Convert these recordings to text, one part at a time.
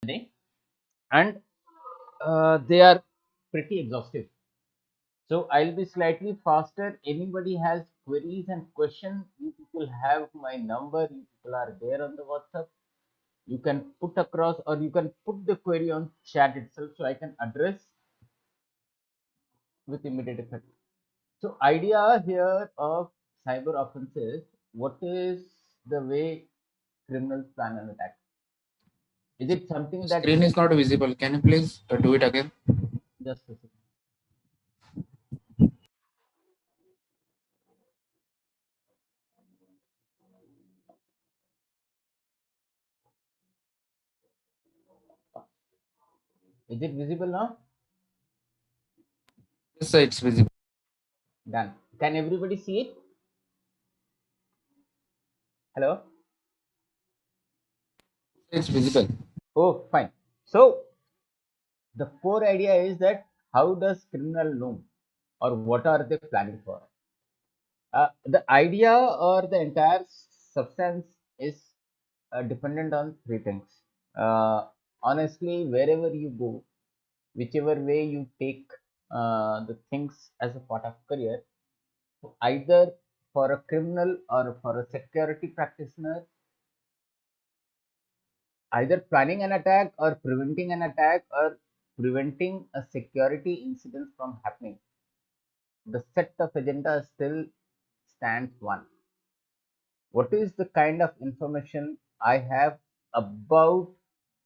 day, and they are pretty exhaustive. So I'll be slightly faster. Anybody has queries and questions, you people have my number. You people are there on the WhatsApp. You can put across, or you can put the query on chat itself, so I can address with immediate effect. So idea here of cyber offenses, what is the way criminals plan an attack? Is it something The that screen is not visible. Can you please do it again? just a second. Is it visible now? Yes, sir, it's visible. Done. Can everybody see it? Hello? It's visible. Oh, fine. So the core idea is that how does criminal know, or what are they planning for? The idea or the entire substance is dependent on three things. Honestly, wherever you go, whichever way you take the things as a part of career, either for a criminal or for a security practitioner, either planning an attack or preventing an attack or preventing a security incident from happening, the set of agenda still stands one. What is the kind of information I have about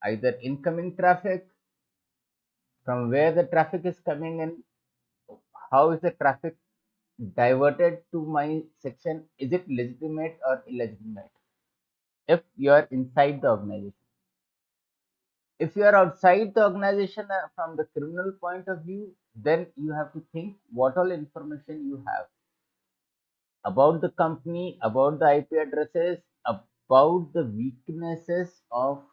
either incoming traffic, from where the traffic is coming in, how is the traffic diverted to my section, is it legitimate or illegitimate? If you are inside the organization, if you are outside the organization from the criminal point of view, then you have to think what all information you have about the company, about the IP addresses, about the weaknesses of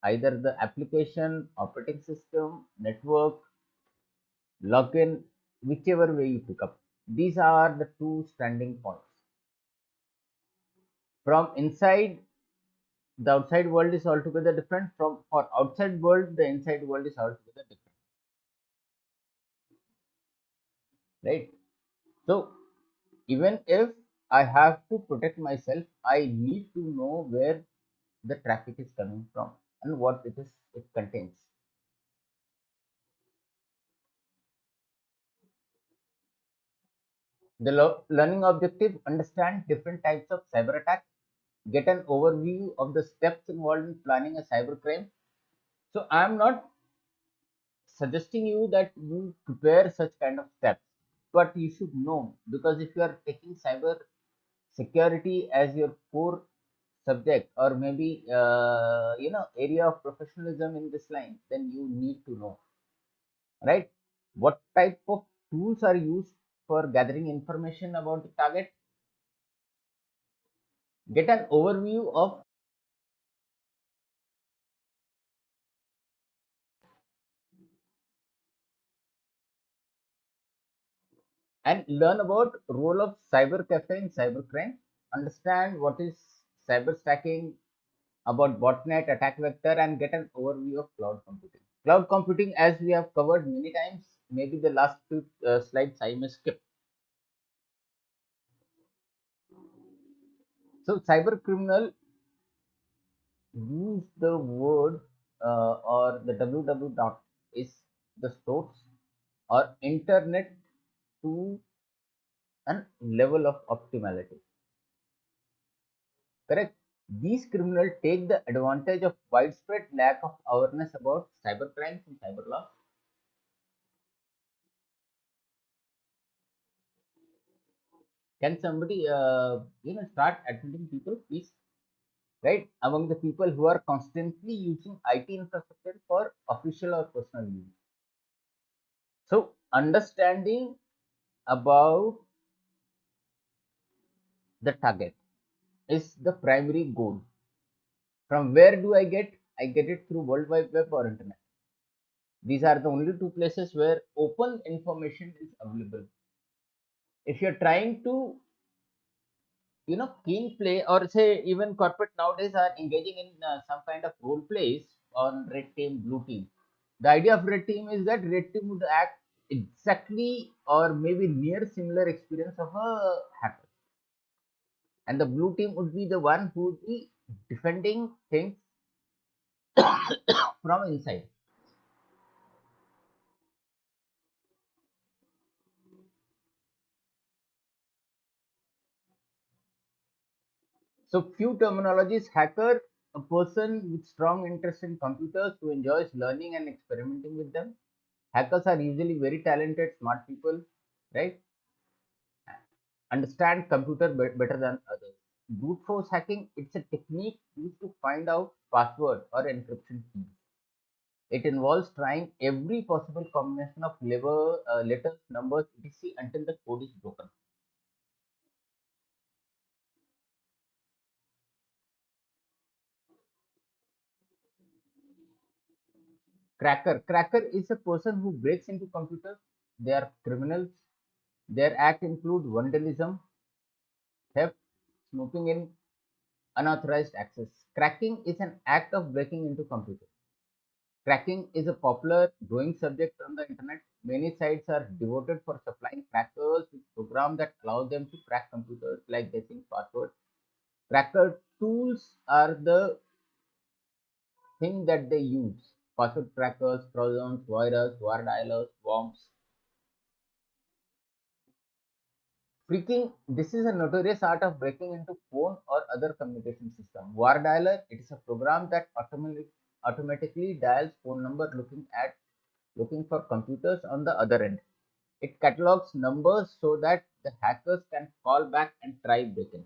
either the application, operating system, network, login, whichever way you pick up. These are the two standing points. From inside, the outside world is altogether different. From for outside world, the inside world is altogether different. Right? So even if I have to protect myself, I need to know where the traffic is coming from and what it contains. The learning objective: understand different types of cyber attack, get an overview of the steps involved in planning a cyber crime. So I am not suggesting you that you prepare such kind of steps, but you should know, because if you are taking cyber security as your core subject, or maybe area of professionalism in this line, then you need to know, right, what type of tools are used for gathering information about the target, get an overview of, and learn about role of cyber cafe in cybercrime, understand what is cyber stacking, about botnet attack vector, and get an overview of cloud computing. Cloud computing, as we have covered many times, maybe the last few slides I may skip. So cyber criminal use the word or the www dot is the source or internet to an level of optimality. Correct? These criminals take the advantage of widespread lack of awareness about cyber crimes and cyber law. Can somebody start admitting people, please? Right? Among the people who are constantly using IT infrastructure for official or personal use. So understanding about the target is the primary goal. From where do I get? I get it through World Wide Web or internet. These are the only two places where open information is available. If you're trying to, keen play, or say even corporate nowadays are engaging in some kind of role plays on red team, blue team. The idea of red team is that red team would act exactly or maybe near similar experience of a hacker, and the blue team would be the one who would be defending things from inside. So few terminologies: hacker, a person with strong interest in computers who enjoys learning and experimenting with them. Hackers are usually very talented, smart people, right? Understand computer better than others. Brute force hacking, it's a technique used to find out password or encryption keys. It involves trying every possible combination of letters, numbers, etc. until the code is broken. Cracker is a person who breaks into computers. They are criminals. Their act include vandalism, theft, snooping in unauthorized access. Cracking is an act of breaking into computers. Cracking is a popular growing subject on the internet. Many sites are devoted for supplying crackers with programs that allow them to crack computers, like guessing passwords. Cracker tools are the thing that they use: password crackers, trojans, virus, war dialers, bombs. Freaking, this is a notorious art of breaking into phone or other communication system. War dialer, it is a program that automatically dials phone number looking for computers on the other end. It catalogs numbers so that the hackers can call back and try breaking.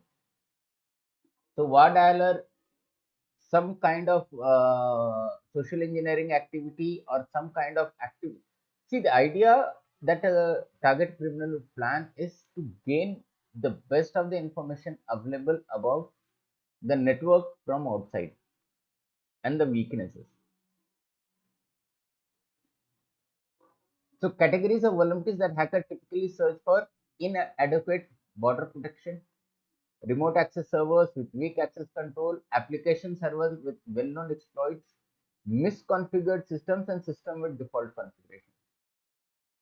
So war dialer, some kind of social engineering activity or some kind of activity. See, the idea that a target criminal would plan is to gain the best of the information available about the network from outside and the weaknesses. So categories of vulnerabilities that hackers typically search for: inadequate border protection, remote access servers with weak access control, application servers with well-known exploits, misconfigured systems, and system with default configuration.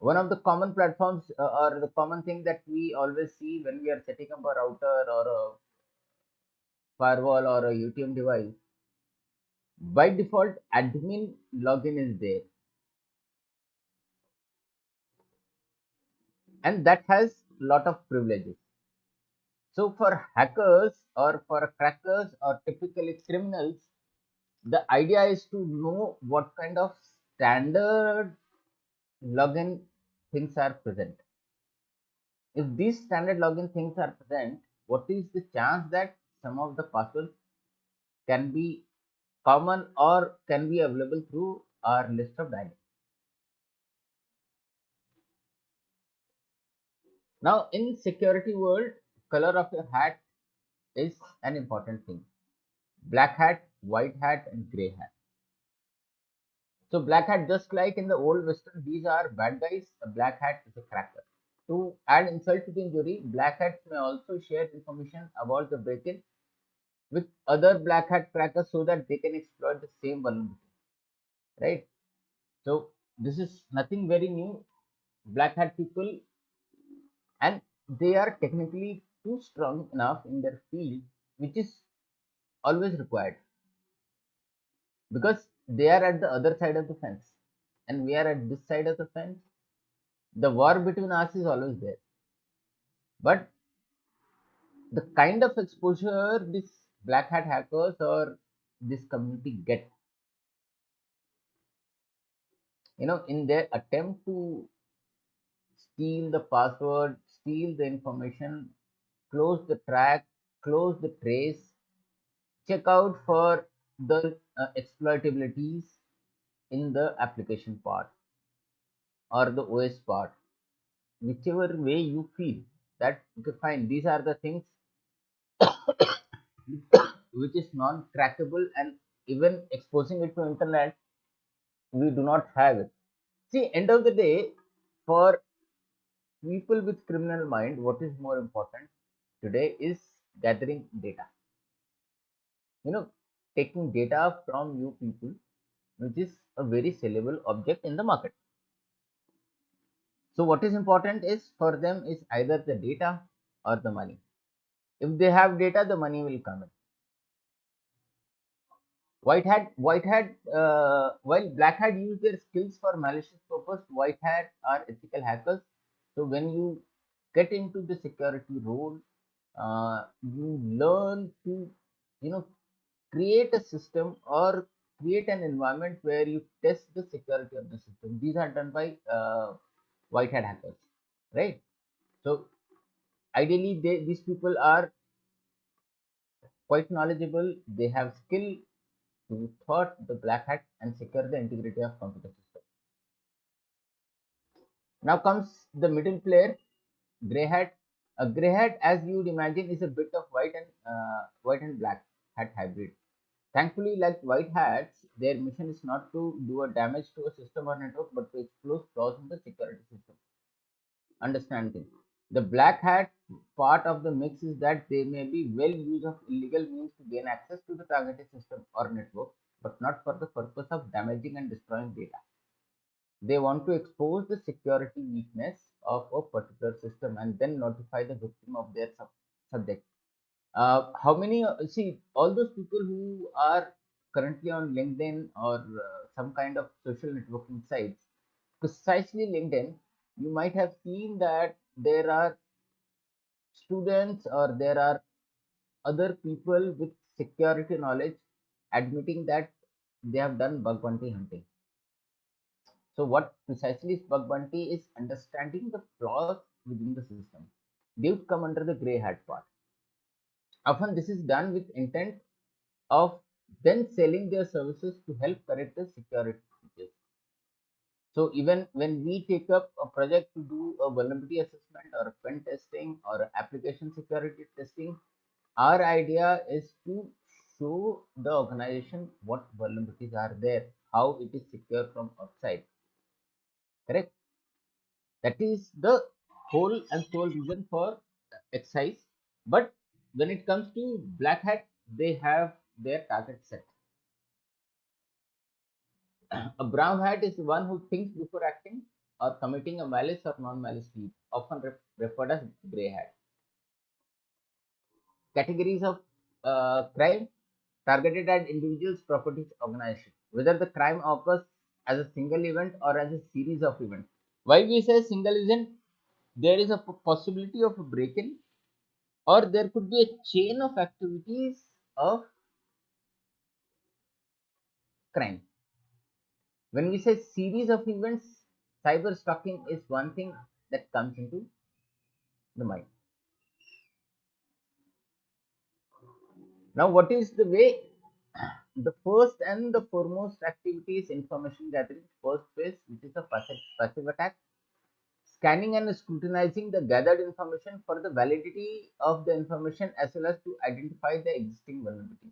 One of the common platforms or the common thing that we always see when we are setting up a router or a firewall or a UTM device, by default, admin login is there, and that has lot of privileges. So for hackers or for crackers or typically criminals, the idea is to know what kind of standard login things are present. If these standard login things are present, what is the chance that some of the passwords can be common or can be available through our list of dialing? Now, in security world, color of your hat is an important thing. Black hat, white hat, and gray hat. So black hat, just like in the old western, these are bad guys. A black hat is a cracker. To add insult to the injury, black hats may also share information about the break-in with other black hat crackers so that they can exploit the same vulnerability. Right? So this is nothing very new. Black hat people, and they are technically too strong enough in their field, which is always required because they are at the other side of the fence, and we are at this side of the fence. The war between us is always there, but the kind of exposure this black hat hackers or this community get, in their attempt to steal the password, steal the information, close the track, close the trace, check out for the exploitabilities in the application part or the OS part, whichever way you feel that okay, fine, these are the things which is non-crackable, and even exposing it to internet, we do not have it. See, end of the day, for people with criminal mind, what is more important today is gathering data. You know, taking data from you people which is a very sellable object in the market. So what is important is for them is either the data or the money. If they have data, the money will come in. While Black Hat use their skills for malicious purpose, White Hat are ethical hackers. So when you get into the security role, you learn to, you know, create a system or create an environment where you test the security of the system. These are done by White Hat hackers, right? So ideally, these people are quite knowledgeable. They have skill to thwart the Black Hat and secure the integrity of computer system. Now comes the middle player, Grey Hat. A Grey Hat, as you would imagine, is a bit of white and Black Hat hybrid. Thankfully, like White Hats, their mission is not to do a damage to a system or network, but to expose flaws in the security system. Understand things. The Black Hat part of the mix is that they may be well use of illegal means to gain access to the targeted system or network, but not for the purpose of damaging and destroying data. They want to expose the security weakness of a particular system and then notify the victim of their subject. How many, see, all those people who are currently on LinkedIn or some kind of social networking sites, precisely LinkedIn, you might have seen that there are students or there are other people with security knowledge admitting that they have done bug bounty hunting. So what precisely is bug bounty is understanding the flaws within the system. They would come under the gray hat part. Often this is done with intent of then selling their services to help correct the security issues. So even when we take up a project to do a vulnerability assessment or a pen testing or application security testing, our idea is to show the organization what vulnerabilities are there, how it is secure from outside. Correct? That is the whole and sole reason for exercise. But when it comes to Black Hat, they have their target set. A brown hat is one who thinks before acting or committing a malice or non-malice deed, often referred as grey hat. Categories of crime targeted at individuals, properties, organization. Whether the crime occurs as a single event or as a series of events. Why we say single event? There is a possibility of a break-in, or there could be a chain of activities of crime. When we say series of events, cyber stalking is one thing that comes into the mind. Now, what is the way? The first and the foremost activity is information gathering, first phase, which is a passive attack. Scanning and scrutinizing the gathered information for the validity of the information as well as to identify the existing vulnerabilities.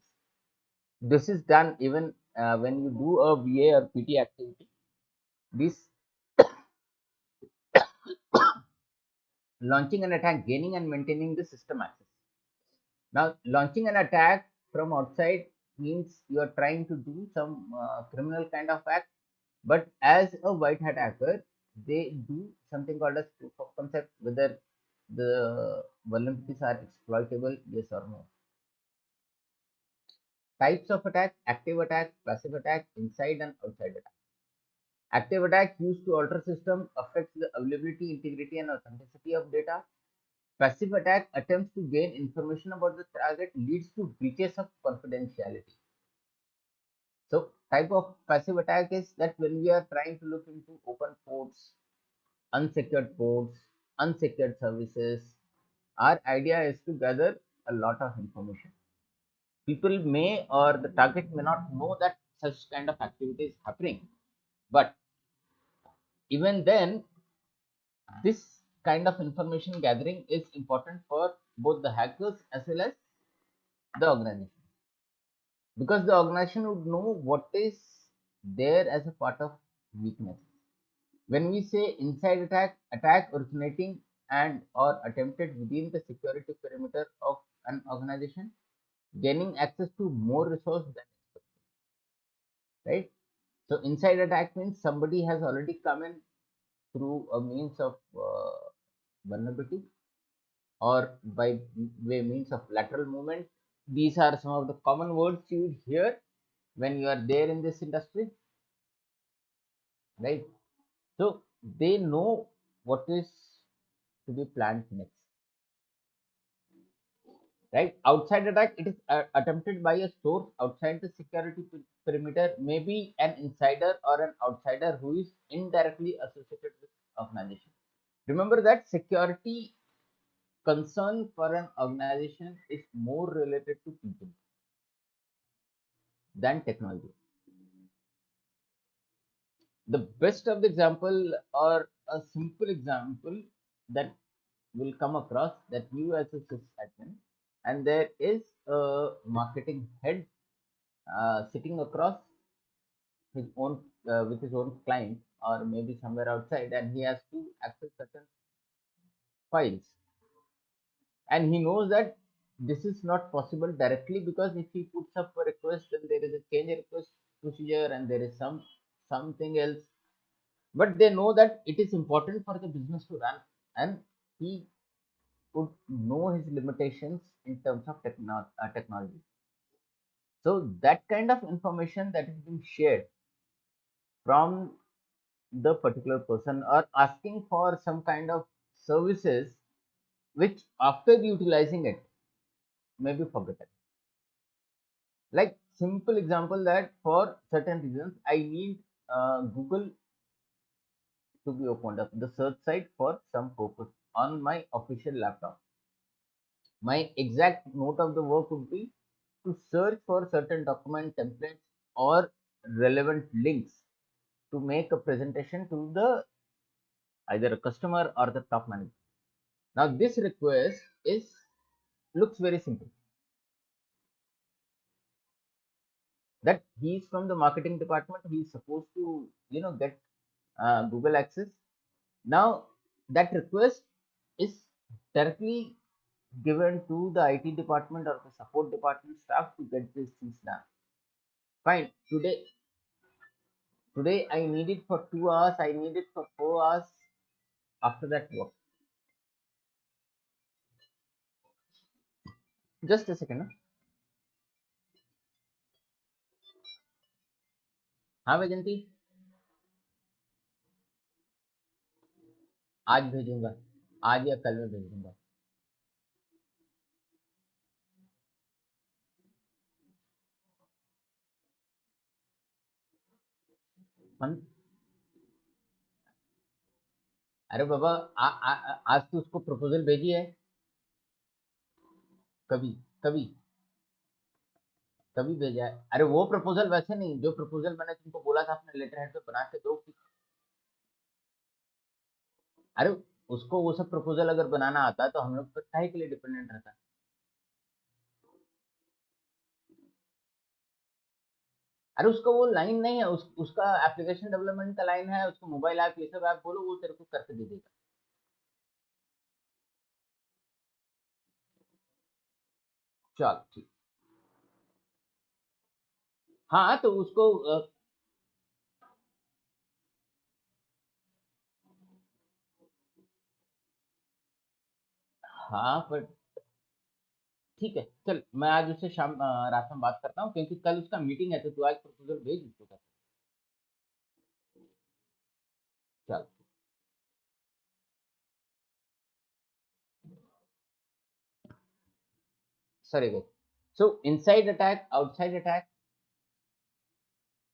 This is done even when you do a VA or PT activity. This launching an attack, gaining and maintaining the system access. Now, launching an attack from outside means you are trying to do some criminal kind of act, but as a white hat hacker, they do something called as proof of concept, whether the vulnerabilities are exploitable, yes or no. Types of attack: active attack, passive attack, inside and outside attack. Active attack used to alter system, affects the availability, integrity, and authenticity of data. Passive attack attempts to gain information about the target, leads to breaches of confidentiality. So type of passive attack is that when we are trying to look into open ports, unsecured services, our idea is to gather a lot of information. People may or the target may not know that such kind of activity is happening, but even then, this kind of information gathering is important for both the hackers as well as the organization, because the organization would know what is there as a part of weakness. When we say inside attack originating and or attempted within the security perimeter of an organization, gaining access to more resource than expected, right? So inside attack means somebody has already come in through a means of vulnerability or by way means of lateral movement. These are some of the common words you would hear when you are there in this industry, right? So they know what is to be planned next, right? Outside attack, it is attempted by a source outside the security perimeter, maybe an insider or an outsider who is indirectly associated with organization. Remember that security concern for an organization is more related to people than technology. The best of the example or a simple example that will come across that you as a sysadmin and there is a marketing head sitting across his own with his own client or maybe somewhere outside and he has to access certain files and he knows that this is not possible directly because if he puts up a request then there is a change request procedure and there is something else, but they know that it is important for the business to run and he would know his limitations in terms of technology. So that kind of information that is being shared from the particular person or asking for some kind of services which after utilizing it may be forgotten. Like simple example that for certain reasons I need Google to be opened up the search site for some purpose on my official laptop. My exact note of the work would be to search for certain document templates or relevant links to make a presentation to the either a customer or the top manager. Now this request is looks very simple. That he is from the marketing department. He is supposed to get Google access. Now that request is directly given to the IT department or the support department staff to get these things done. Fine. Today I need it for 2 hours. I need it for 4 hours. After that work. Just a second. ना. हाँ वैजंती आज भेजूंगा आज या कल में भेज दूंगा हम अरे बाबा आज तो उसको प्रपोजल भेजी है कभी कभी कभी भेजा है अरे वो प्रपोजल वैसे नहीं जो प्रपोजल मैंने तुमको बोला था अपने लेटर हेड पे बना के दो अरे उसको वो सब प्रपोजल अगर बनाना आता तो हम लोग पर काहे के लिए डिपेंडेंट रहता अरे उसका वो लाइन नहीं है उसका एप्लीकेशन डेवलपमेंट का लाइन है उसको मोबाइल ऐप ये सब ऐप बोलो वो तेरे को करके दे देगा चल ठीक हाँ तो उसको हाँ पर ठीक है चल मैं आज उससे शाम रात में बात करता हूँ क्योंकि कल उसका मीटिंग है तो तू आज प्रपोजल भेज उसको कर चल sorry guys so inside attack outside attack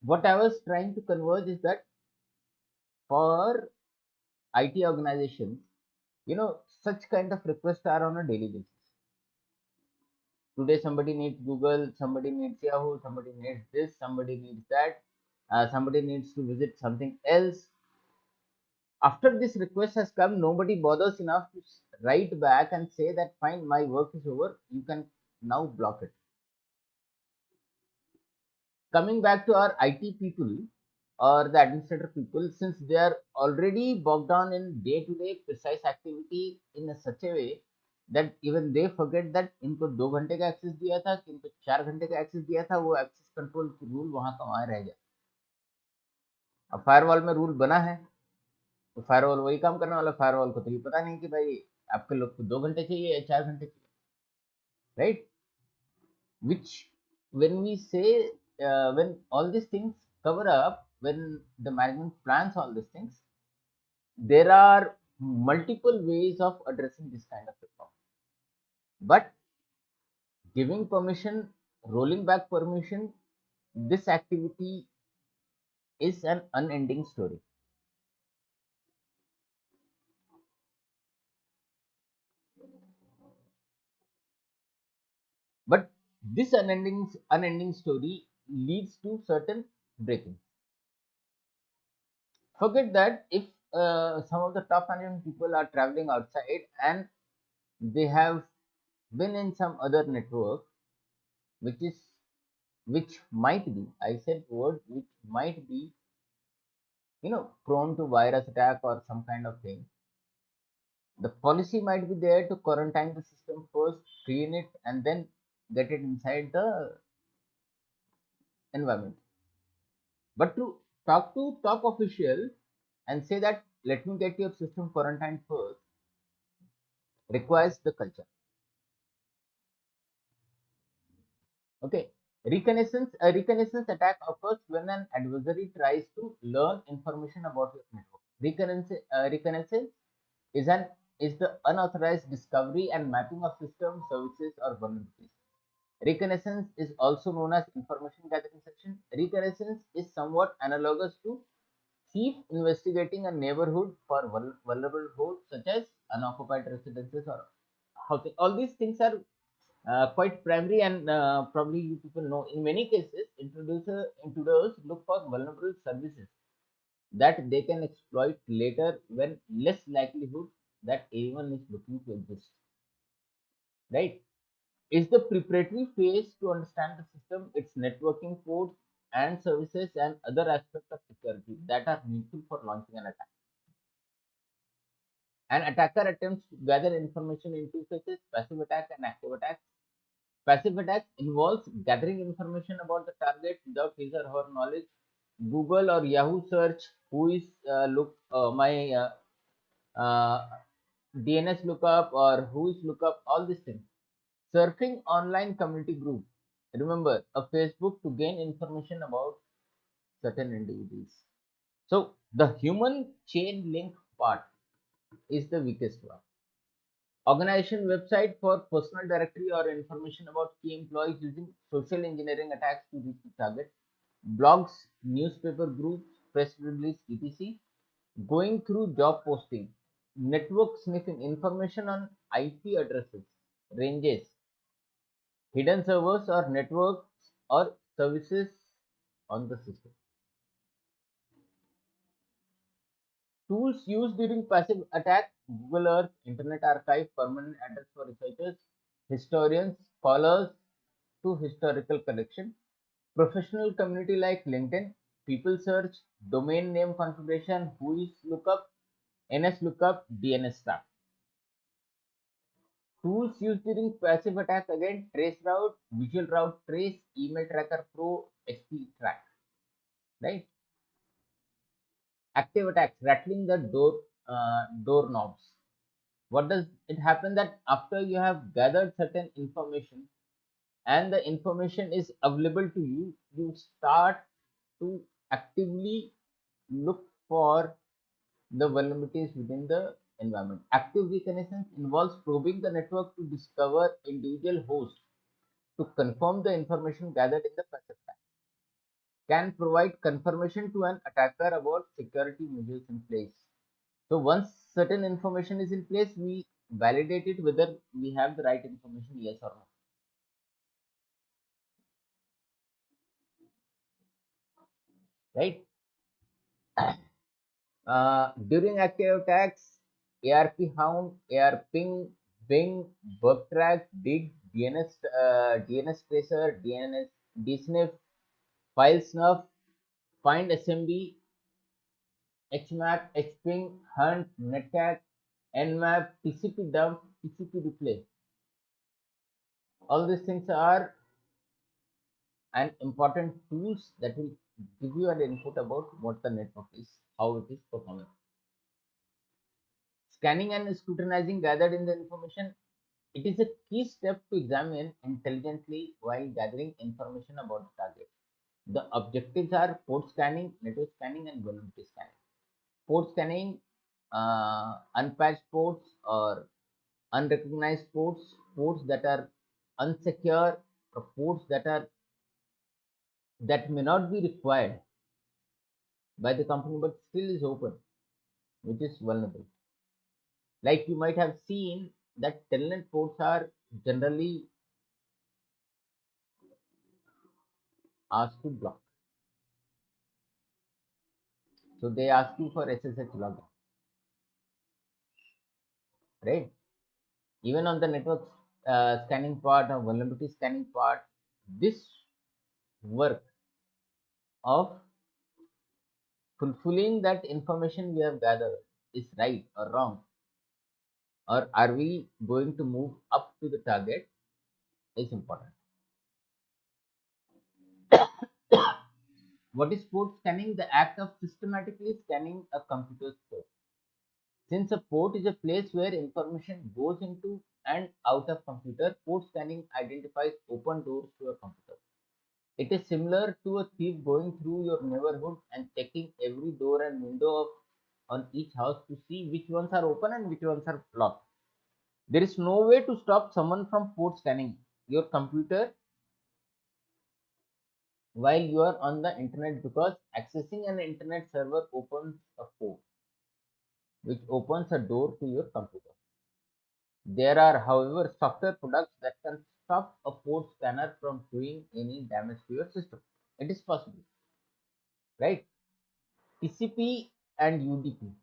what I was trying to converge is that for IT organizations such kind of requests are on a daily basis. Today somebody needs Google, somebody needs Yahoo, somebody needs this, somebody needs that, somebody needs to visit something else. After this request has come, nobody bothers enough to write back and say that fine, my work is over, you can now block it. Coming back to our IT people or the administrator people, since they are already bogged down in day-to-day precise activity in a such a way that even they forget that इनको 2 घंटे का access दिया था कि इनको 4 घंटे का access दिया था वो एक्सेस कंट्रोल रूल वहां का वहां रह गया अब फायरवॉल में रूल बना है तो फायरवॉल वही काम करने वाला, फायरवॉल को तो ये पता नहीं कि भाई आपके लोग को 2 घंटे चाहिए या 4 घंटे चाहिए, right? Which when we say when all these things cover up, when the management plans all these things, there are multiple ways of addressing this kind of a problem. But giving permission, rolling back permission, this activity is an unending story. But this unending story leads to certain breakings. Forget that if some of the top management people are traveling outside and they have been in some other network, which is which might be, I said word, which might be, prone to virus attack or some kind of thing. The policy might be there to quarantine the system first, clean it, and then get it inside the environment. But to talk to top official and say that let me get your system quarantined first requires the culture. Okay. A reconnaissance attack occurs when an adversary tries to learn information about your network. Reconnaissance is an is the unauthorized discovery and mapping of systems, services, or vulnerabilities. Reconnaissance is also known as information gathering section. Reconnaissance is somewhat analogous to chief investigating a neighborhood for vulnerable hosts such as unoccupied residences or housing. All these things are quite primary and probably you people know. In many cases, intruders look for vulnerable services that they can exploit later when less likelihood that anyone is looking to exist. Right? Is the preparatory phase to understand the system, its networking ports and services, and other aspects of security that are needful for launching an attack. An attacker attempts to gather information in two phases: passive attack and active attack. Passive attacks involves gathering information about the target without his or her knowledge. Google or Yahoo search who is my DNS lookup or who is lookup, all these things. Surfing online community group. Remember, a Facebook to gain information about certain individuals. So the human chain link part is the weakest one. Organization website for personal directory or information about key employees using social engineering attacks to reach the target. Blogs, newspaper groups, press release, etc. Going through job posting, network sniffing, information on IP addresses, ranges, hidden servers or networks or services on the system. Tools used during passive attack: Google Earth, Internet Archive, permanent address for researchers, historians, scholars to historical collection, professional community like LinkedIn, people search, domain name configuration, who is lookup, NS lookup, DNS stack. Tools used during passive attack again: Traceroute, Visual Route Trace, Email Tracker Pro, XP Track. Right? Active attacks: rattling the door knobs. What does it happen that after you have gathered certain information and the information is available to you, you start to actively look for the vulnerabilities within the environment. Active reconnaissance involves probing the network to discover individual hosts to confirm the information gathered in the passive attack. Can provide confirmation to an attacker about security measures in place. So once certain information is in place, we validate it whether we have the right information, yes or no. Right? During active attacks, ARP Hound, AR Ping, Bing, Bugtrack, Dig, DNS Tracer, DNS DSNF, File Snuff, Find SMB, HMAP, HPing, Hunt, Netcat, Nmap, TCP dump, TCP replay. All these things are an important tools that will give you an input about what the network is, how it is performing. Scanning and scrutinizing gathered in the information. It is a key step to examine intelligently while gathering information about the target. The objectives are port scanning, network scanning, and vulnerability scanning. Port scanning, unpatched ports or unrecognized ports, ports that are unsecure, or ports that may not be required by the company but still is open, which is vulnerable. Like you might have seen that telnet ports are generally asked to block. So they ask you for SSH login, right? Even on the network scanning part or vulnerability scanning part, this work of fulfilling that information we have gathered is right or wrong, or are we going to move up to the target is important. What is port scanning? The act of systematically scanning a computer's port. Since a port is a place where information goes into and out of computer, port scanning identifies open doors to a computer. It is similar to a thief going through your neighborhood and checking every door and window on each house to see which ones are open and which ones are locked. There is no way to stop someone from port scanning your computer while you are on the internet, because accessing an internet server opens a port, which opens a door to your computer. There are, however, software products that can stop a port scanner from doing any damage to your system. It is possible, right? TCP and UDP,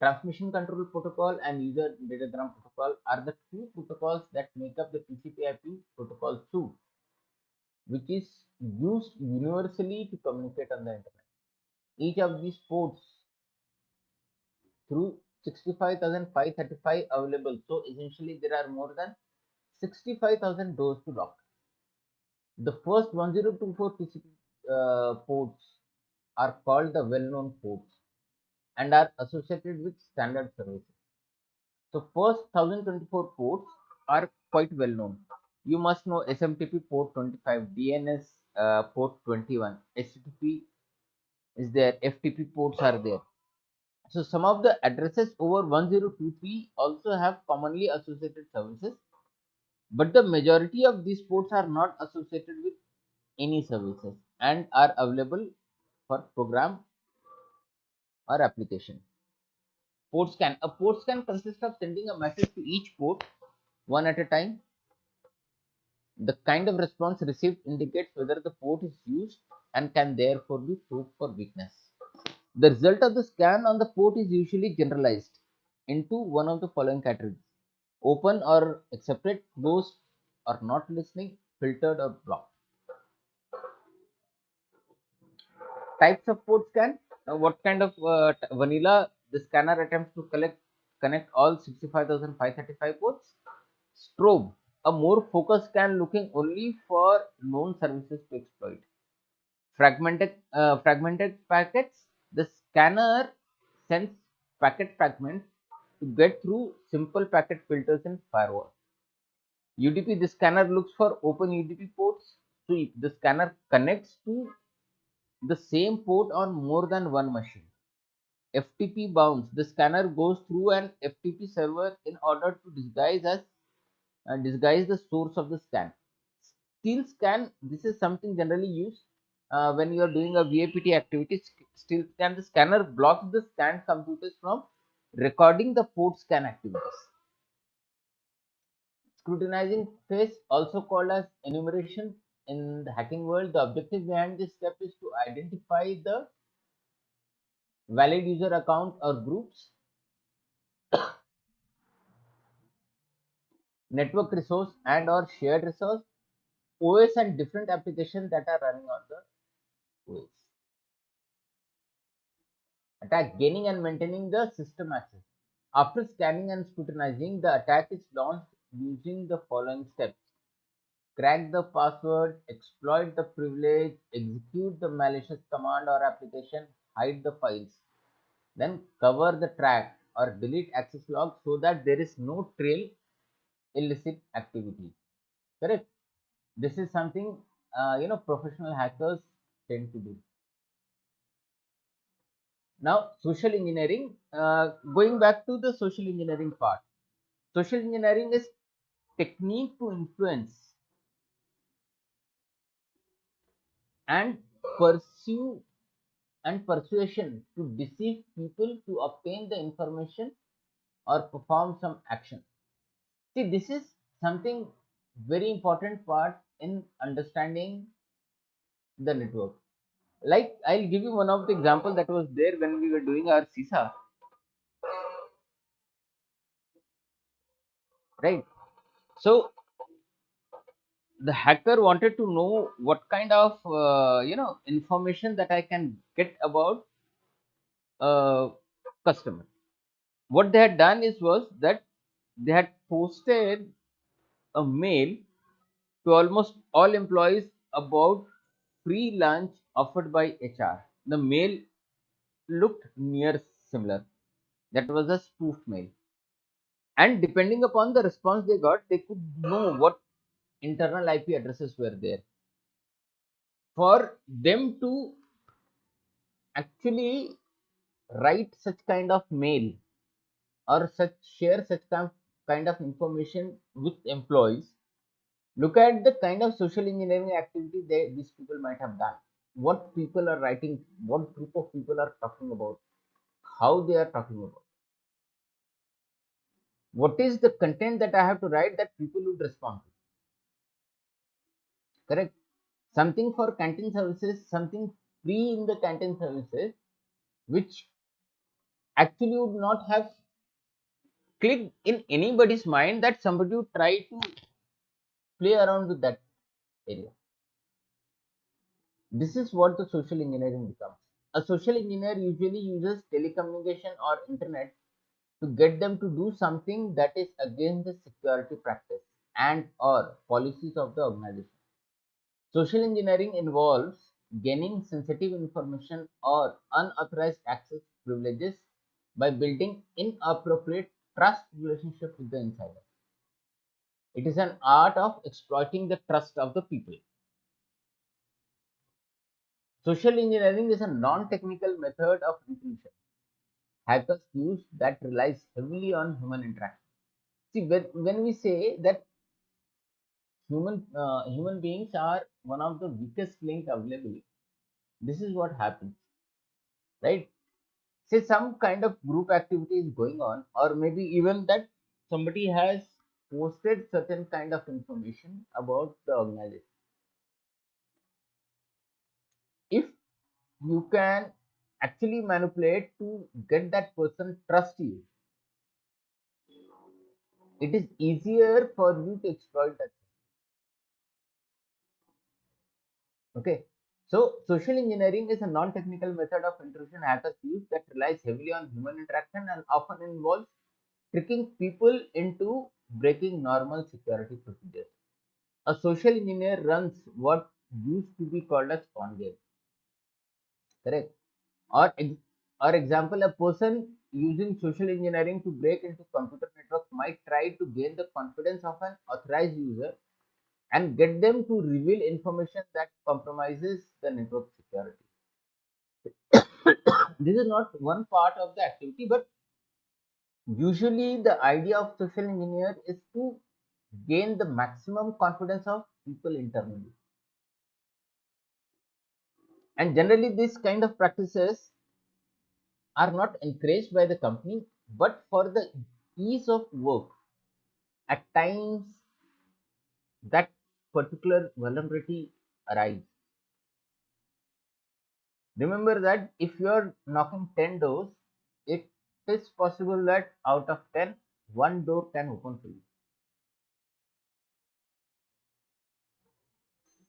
Transmission Control Protocol and User Datagram Protocol, are the two protocols that make up the TCP/IP protocol suite, which is used universally to communicate on the internet. Each of these ports through 65,535 available. So essentially, there are more than 65,000 doors to lock. The first 1024 TCP ports are called the well-known ports and are associated with standard services. So first 1024 ports are quite well known. You must know SMTP port 25, DNS port 21, HTTP is there, FTP ports are there. So some of the addresses over 1023 also have commonly associated services, but the majority of these ports are not associated with any services and are available for program or application. Port scan. A port scan consists of sending a message to each port one at a time. The kind of response received indicates whether the port is used and can therefore be proved for weakness. The result of the scan on the port is usually generalized into one of the following categories: open or accepted, closed or not listening, filtered or blocked. Types of port scan. Now, what kind of vanilla? The scanner attempts to connect all 65,535 ports. Strobe, a more focused scan looking only for known services to exploit. Fragmented packets. The scanner sends packet fragments to get through simple packet filters and firewall. UDP, the scanner looks for open UDP ports. Sweep, the scanner connects to the same port on more than one machine. FTP bounce, the scanner goes through an FTP server in order to disguise the source of the scan. Steal scan, this is something generally used when you are doing a VAPT activity. Steal scan, the scanner blocks the scanned computers from recording the port scan activities. Scrutinizing phase, also called as enumeration in the hacking world, the objective behind this step is to identify the valid user account or groups, network resource and or shared resource, OS and different applications that are running on the OS. Attack, gaining and maintaining the system access. After scanning and scrutinizing, the attack is launched using the following steps. crack the password, exploit the privilege, execute the malicious command or application, hide the files, then cover the track or delete access log so that there is no trail illicit activity. Correct? This is something professional hackers tend to do. Now, social engineering. Going back to the social engineering part, social engineering is technique to influence and pursue and persuasion to deceive people to obtain the information or perform some action. See, this is something very important part in understanding the network. Like, I'll give you one of the example that was there when we were doing our CISA, right? So the hacker wanted to know what kind of information that I can get about customer. What they had done is was that they had posted a mail to almost all employees about free lunch offered by HR. The mail looked near similar. That was a spoof mail. And depending upon the response they got, they could know what internal IP addresses were there. For them to actually write such kind of mail or such share such kind of information with employees, look at the kind of social engineering activity these people might have done. What people are writing, what group of people are talking about, how they are talking about. What is the content that I have to write that people would respond to? Correct? Something for canteen services, something free in the canteen services, which actually would not have clicked in anybody's mind that somebody would try to play around with that area. This is what the social engineering becomes. A social engineer usually uses telecommunication or internet to get them to do something that is against the security practice and or policies of the organization. Social engineering involves gaining sensitive information or unauthorized access privileges by building inappropriate trust relationship with the insider. It is an art of exploiting the trust of the people. Social engineering is a non-technical method of intrusion hackers use that relies heavily on human interaction. See, when we say that human beings are one of the weakest link available, this is what happens, right? Say some kind of group activity is going on, or maybe even that somebody has posted certain kind of information about the organization. If you can actually manipulate to get that person trust you, it is easier for you to exploit that. Okay. So social engineering is a non-technical method of intrusion hackers use that relies heavily on human interaction and often involves tricking people into breaking normal security procedures. A social engineer runs what used to be called a spawn game, correct? Or, or example, a person using social engineering to break into computer networks might try to gain the confidence of an authorized user and get them to reveal information that compromises the network security. This is not one part of the activity, but usually the idea of social engineer is to gain the maximum confidence of people internally. And generally, these kind of practices are not encouraged by the company, but for the ease of work, at times that particular vulnerability arises. Remember that if you are knocking 10 doors, it is possible that out of 10, one door can open for you,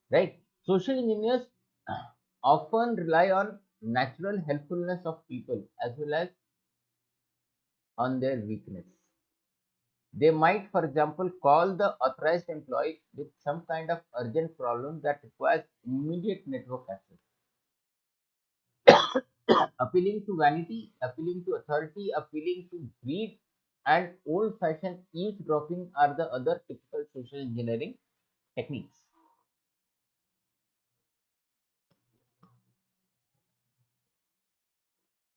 right? Social engineers often rely on natural helpfulness of people as well as on their weakness. They might, for example, call the authorized employee with some kind of urgent problem that requires immediate network access, appealing to vanity, appealing to authority, appealing to greed, and old fashioned eavesdropping are the other typical social engineering techniques.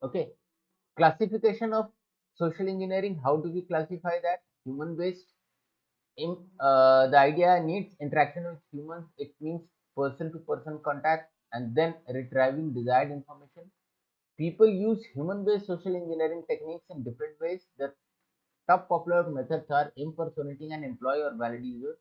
Okay, classification of social engineering. How do we classify that? Human based. The idea needs interaction with humans. It means person to person contact and then retrieving desired information. People use human based social engineering techniques in different ways. The top popular methods are impersonating an employee or valid user,